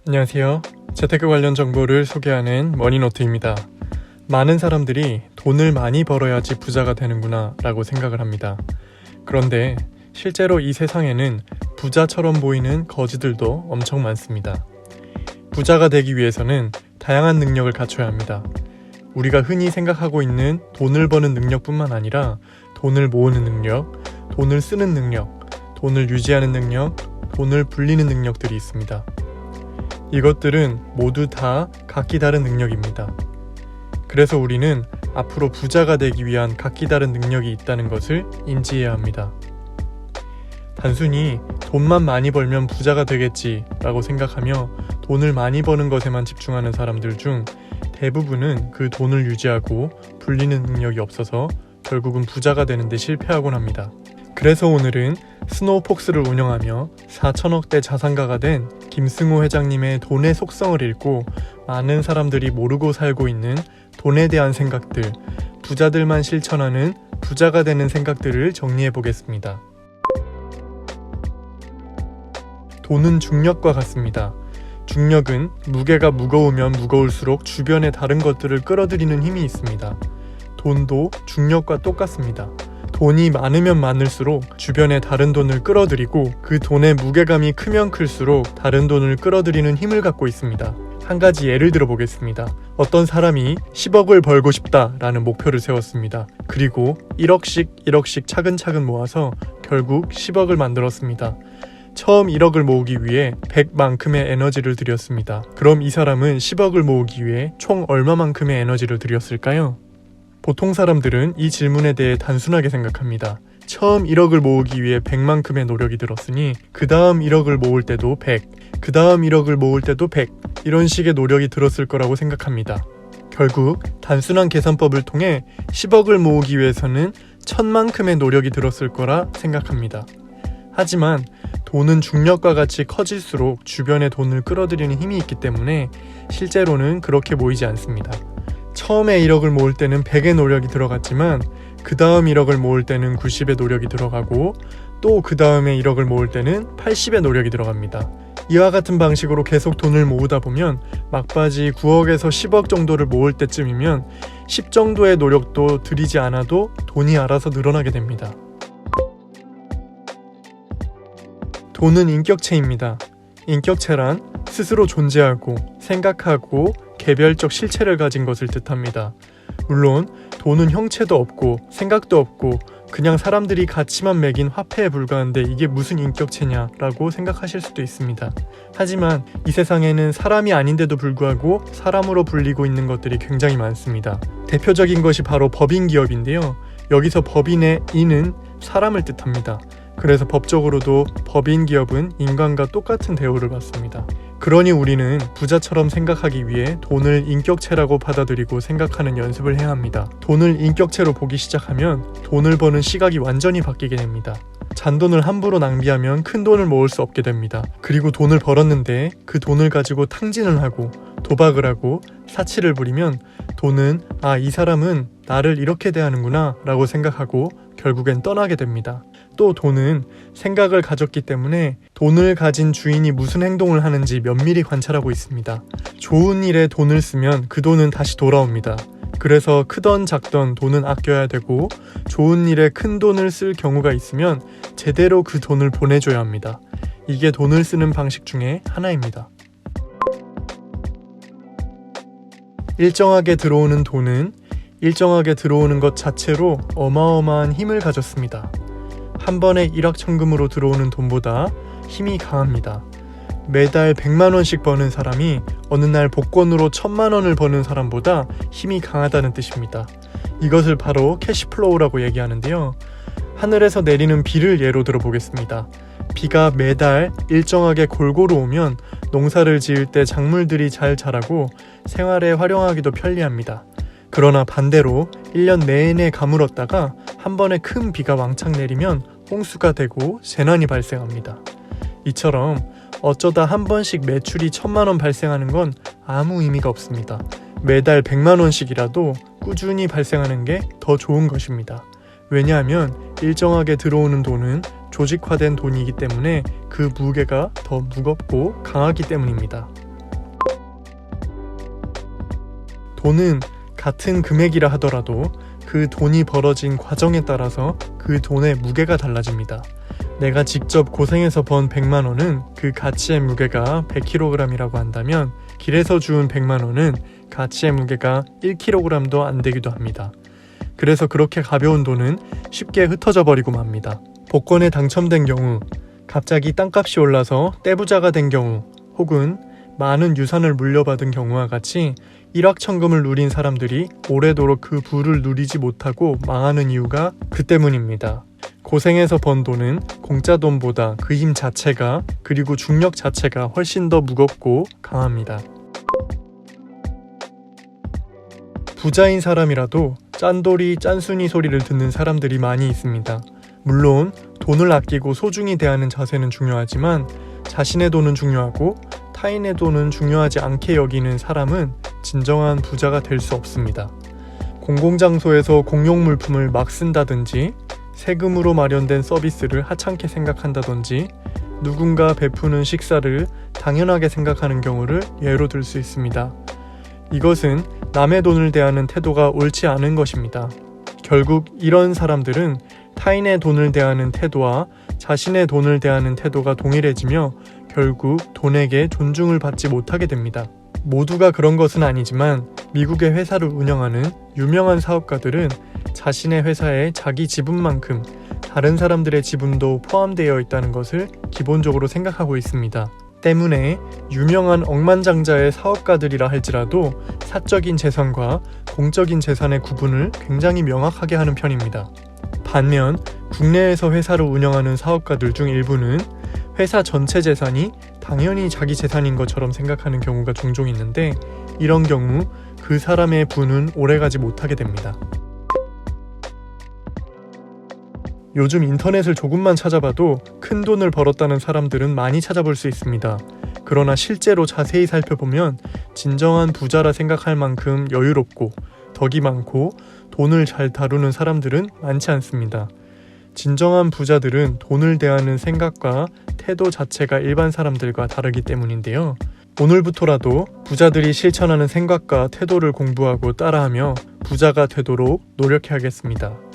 안녕하세요. 재테크 관련 정보를 소개하는 머니노트입니다. 많은 사람들이 돈을 많이 벌어야지 부자가 되는구나 라고 생각을 합니다. 그런데 실제로 이 세상에는 부자처럼 보이는 거지들도 엄청 많습니다. 부자가 되기 위해서는 다양한 능력을 갖춰야 합니다. 우리가 흔히 생각하고 있는 돈을 버는 능력뿐만 아니라 돈을 모으는 능력, 돈을 쓰는 능력, 돈을 유지하는 능력, 돈을 불리는 능력들이 있습니다. 이것들은 모두 다 각기 다른 능력입니다. 그래서 우리는 앞으로 부자가 되기 위한 각기 다른 능력이 있다는 것을 인지해야 합니다. 단순히 돈만 많이 벌면 부자가 되겠지 라고 생각하며 돈을 많이 버는 것에만 집중하는 사람들 중 대부분은 그 돈을 유지하고 불리는 능력이 없어서 결국은 부자가 되는데 실패하곤 합니다. 그래서 오늘은 스노우폭스를 운영하며 4천억대 자산가가 된 김승호 회장님의 돈의 속성을 읽고 많은 사람들이 모르고 살고 있는 돈에 대한 생각들, 부자들만 실천하는 부자가 되는 생각들을 정리해 보겠습니다. 돈은 중력과 같습니다. 중력은 무게가 무거우면 무거울수록 주변의 다른 것들을 끌어들이는 힘이 있습니다. 돈도 중력과 똑같습니다. 돈이 많으면 많을수록 주변의 다른 돈을 끌어들이고 그 돈의 무게감이 크면 클수록 다른 돈을 끌어들이는 힘을 갖고 있습니다. 한 가지 예를 들어 보겠습니다. 어떤 사람이 10억을 벌고 싶다라는 목표를 세웠습니다. 그리고 1억씩 차근차근 모아서 결국 10억을 만들었습니다. 처음 1억을 모으기 위해 100만큼의 에너지를 들였습니다. 그럼 이 사람은 10억을 모으기 위해 총 얼마만큼의 에너지를 들였을까요? 보통 사람들은 이 질문에 대해 단순하게 생각합니다. 처음 1억을 모으기 위해 100만큼의 노력이 들었으니 그 다음 1억을 모을 때도 100, 그 다음 1억을 모을 때도 100 이런 식의 노력이 들었을 거라고 생각합니다. 결국 단순한 계산법을 통해 10억을 모으기 위해서는 1000만큼의 노력이 들었을 거라 생각합니다. 하지만 돈은 중력과 같이 커질수록 주변의 돈을 끌어들이는 힘이 있기 때문에 실제로는 그렇게 모이지 않습니다. 처음에 1억을 모을 때는 100의 노력이 들어갔지만 그 다음 1억을 모을 때는 90의 노력이 들어가고 또 그 다음에 1억을 모을 때는 80의 노력이 들어갑니다. 이와 같은 방식으로 계속 돈을 모으다 보면 막바지 9억에서 10억 정도를 모을 때쯤이면 10 정도의 노력도 들이지 않아도 돈이 알아서 늘어나게 됩니다. 돈은 인격체입니다. 인격체란 스스로 존재하고 생각하고 개별적 실체를 가진 것을 뜻합니다. 물론 돈은 형체도 없고 생각도 없고 그냥 사람들이 가치만 매긴 화폐에 불과한데 이게 무슨 인격체냐라고 생각하실 수도 있습니다. 하지만 이 세상에는 사람이 아닌데도 불구하고 사람으로 불리고 있는 것들이 굉장히 많습니다. 대표적인 것이 바로 법인기업인데요. 여기서 법인의 인은 사람을 뜻합니다. 그래서 법적으로도 법인기업은 인간과 똑같은 대우를 받습니다. 그러니 우리는 부자처럼 생각하기 위해 돈을 인격체라고 받아들이고 생각하는 연습을 해야 합니다. 돈을 인격체로 보기 시작하면 돈을 버는 시각이 완전히 바뀌게 됩니다. 잔돈을 함부로 낭비하면 큰 돈을 모을 수 없게 됩니다. 그리고 돈을 벌었는데 그 돈을 가지고 탕진을 하고 도박을 하고 사치를 부리면 돈은 이 사람은 나를 이렇게 대하는구나 라고 생각하고 결국엔 떠나게 됩니다. 또 돈은 생각을 가졌기 때문에 돈을 가진 주인이 무슨 행동을 하는지 면밀히 관찰하고 있습니다. 좋은 일에 돈을 쓰면 그 돈은 다시 돌아옵니다. 그래서 크던 작던 돈은 아껴야 되고 좋은 일에 큰 돈을 쓸 경우가 있으면 제대로 그 돈을 보내줘야 합니다. 이게 돈을 쓰는 방식 중에 하나입니다. 일정하게 들어오는 돈은 일정하게 들어오는 것 자체로 어마어마한 힘을 가졌습니다. 한 번에 일확천금으로 들어오는 돈보다 힘이 강합니다. 매달 100만원씩 버는 사람이 어느 날 복권으로 1000만원을 버는 사람보다 힘이 강하다는 뜻입니다. 이것을 바로 캐시플로우라고 얘기하는데요. 하늘에서 내리는 비를 예로 들어보겠습니다. 비가 매달 일정하게 골고루 오면 농사를 지을 때 작물들이 잘 자라고 생활에 활용하기도 편리합니다. 그러나 반대로 1년 내내 가물었다가 한 번에 큰 비가 왕창 내리면 홍수가 되고 재난이 발생합니다. 이처럼 어쩌다 한 번씩 매출이 1000만원 발생하는 건 아무 의미가 없습니다. 매달 100만원씩이라도 꾸준히 발생하는 게 더 좋은 것입니다. 왜냐하면 일정하게 들어오는 돈은 조직화된 돈이기 때문에 그 무게가 더 무겁고 강하기 때문입니다. 돈은 같은 금액이라 하더라도 그 돈이 벌어진 과정에 따라서 그 돈의 무게가 달라집니다. 내가 직접 고생해서 번 100만 원은 그 가치의 무게가 100kg이라고 한다면 길에서 주운 100만 원은 가치의 무게가 1kg도 안 되기도 합니다. 그래서 그렇게 가벼운 돈은 쉽게 흩어져 버리고 맙니다. 복권에 당첨된 경우, 갑자기 땅값이 올라서 떼부자가 된 경우, 혹은 많은 유산을 물려받은 경우와 같이 일확천금을 누린 사람들이 오래도록 그 부를 누리지 못하고 망하는 이유가 그 때문입니다. 고생해서 번 돈은 공짜 돈보다 그 힘 자체가, 그리고 중력 자체가 훨씬 더 무겁고 강합니다. 부자인 사람이라도 짠돌이 짠순이 소리를 듣는 사람들이 많이 있습니다. 물론 돈을 아끼고 소중히 대하는 자세는 중요하지만 자신의 돈은 중요하고 타인의 돈은 중요하지 않게 여기는 사람은 진정한 부자가 될 수 없습니다. 공공장소에서 공용 물품을 막 쓴다든지, 세금으로 마련된 서비스를 하찮게 생각한다든지, 누군가 베푸는 식사를 당연하게 생각하는 경우를 예로 들 수 있습니다. 이것은 남의 돈을 대하는 태도가 옳지 않은 것입니다. 결국 이런 사람들은 타인의 돈을 대하는 태도와 자신의 돈을 대하는 태도가 동일해지며 결국 돈에게 존중을 받지 못하게 됩니다. 모두가 그런 것은 아니지만 미국의 회사를 운영하는 유명한 사업가들은 자신의 회사에 자기 지분만큼 다른 사람들의 지분도 포함되어 있다는 것을 기본적으로 생각하고 있습니다. 때문에 유명한 억만장자의 사업가들이라 할지라도 사적인 재산과 공적인 재산의 구분을 굉장히 명확하게 하는 편입니다. 반면 국내에서 회사를 운영하는 사업가들 중 일부는 회사 전체 재산이 당연히 자기 재산인 것처럼 생각하는 경우가 종종 있는데, 이런 경우 그 사람의 부는 오래가지 못하게 됩니다. 요즘 인터넷을 조금만 찾아봐도 큰 돈을 벌었다는 사람들은 많이 찾아볼 수 있습니다. 그러나 실제로 자세히 살펴보면 진정한 부자라 생각할 만큼 여유롭고 덕이 많고 돈을 잘 다루는 사람들은 많지 않습니다. 진정한 부자들은 돈을 대하는 생각과 태도 자체가 일반 사람들과 다르기 때문인데요. 오늘부터라도 부자들이 실천하는 생각과 태도를 공부하고 따라하며 부자가 되도록 노력해야겠습니다.